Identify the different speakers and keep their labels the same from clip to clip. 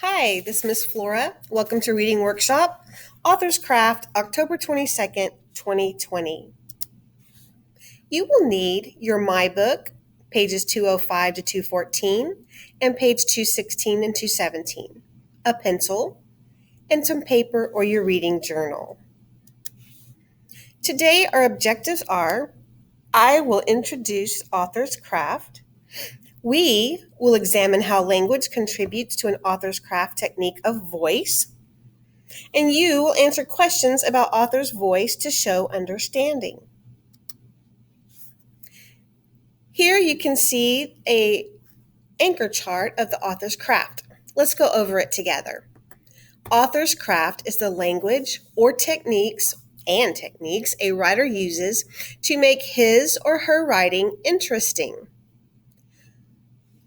Speaker 1: Hi, this is Miss Flora. Welcome to Reading Workshop, Author's Craft, October 22nd, 2020. You will need your My Book, pages 205 to 214, and page 216 and 217, a pencil, and some paper or your reading journal. Today, our objectives are: I will introduce Author's Craft. We will examine how language contributes to an author's craft technique of voice. And you will answer questions about author's voice to show understanding. Here you can see an anchor chart of the author's craft. Let's go over it together. Author's craft is the language or techniques a writer uses to make his or her writing interesting.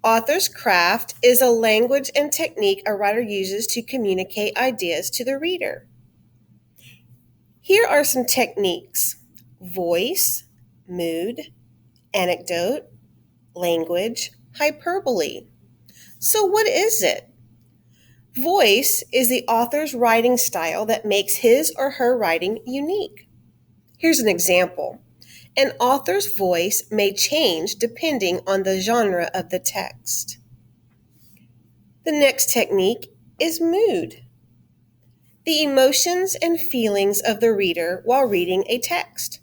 Speaker 1: Author's craft is a language and technique a writer uses to communicate ideas to the reader. Here are some techniques: voice, mood, anecdote, language, hyperbole. So what is it? Voice is the author's writing style that makes his or her writing unique. Here's an example. An author's voice may change depending on the genre of the text. The next technique is mood. The emotions and feelings of the reader while reading a text.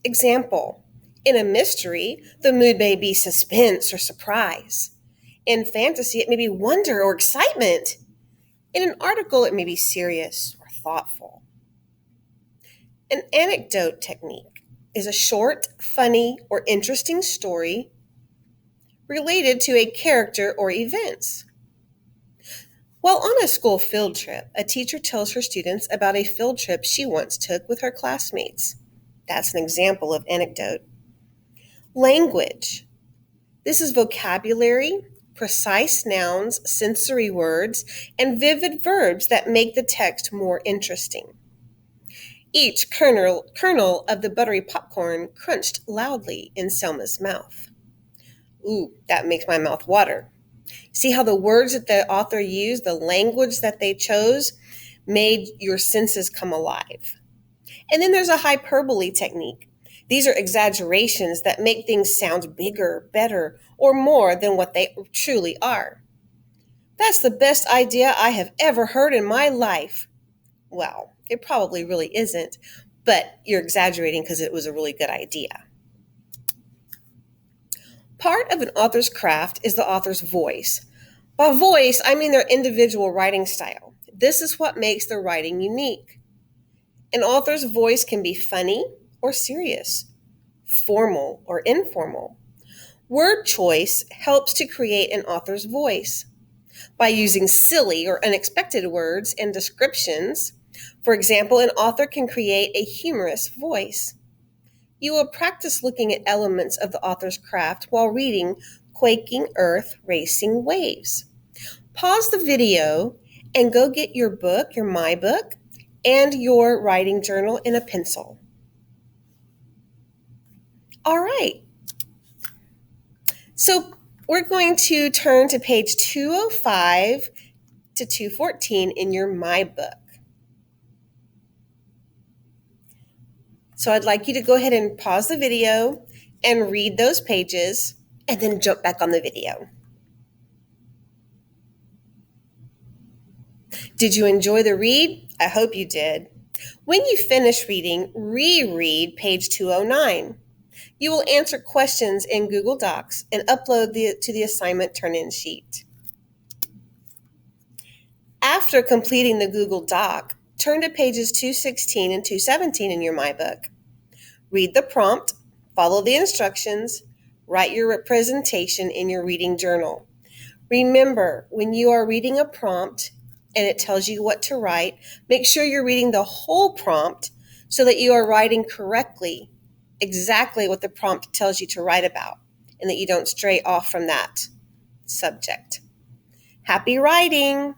Speaker 1: Example: in a mystery, the mood may be suspense or surprise. In fantasy, it may be wonder or excitement. In an article, it may be serious or thoughtful. An anecdote technique is a short, funny, or interesting story related to a character or events. While on a school field trip, a teacher tells her students about a field trip she once took with her classmates. That's an example of anecdote. Language. This is vocabulary, precise nouns, sensory words, and vivid verbs that make the text more interesting. Each kernel of the buttery popcorn crunched loudly in Selma's mouth. Ooh, that makes my mouth water. See how the words that the author used, the language that they chose, made your senses come alive. And then there's a hyperbole technique. These are exaggerations that make things sound bigger, better, or more than what they truly are. That's the best idea I have ever heard in my life. Well, it probably really isn't, but you're exaggerating because it was a really good idea. Part of an author's craft is the author's voice. By voice, I mean their individual writing style. This is what makes their writing unique. An author's voice can be funny or serious, formal or informal. Word choice helps to create an author's voice. By using silly or unexpected words and descriptions, for example, an author can create a humorous voice. You will practice looking at elements of the author's craft while reading Quaking Earth, Racing Waves. Pause the video and go get your book, your My Book, and your writing journal and a pencil. All right. So we're going to turn to page 205 to 214 in your My Book. So I'd like you to go ahead and pause the video and read those pages and then jump back on the video. Did you enjoy the read? I hope you did. When you finish reading, reread page 209. You will answer questions in Google Docs and upload to the assignment turn-in sheet. After completing the Google Doc, turn to pages 216 and 217 in your My Book. Read the prompt, follow the instructions, write your presentation in your reading journal. Remember, when you are reading a prompt and it tells you what to write, make sure you're reading the whole prompt so that you are writing correctly, exactly what the prompt tells you to write about, and that you don't stray off from that subject. Happy writing!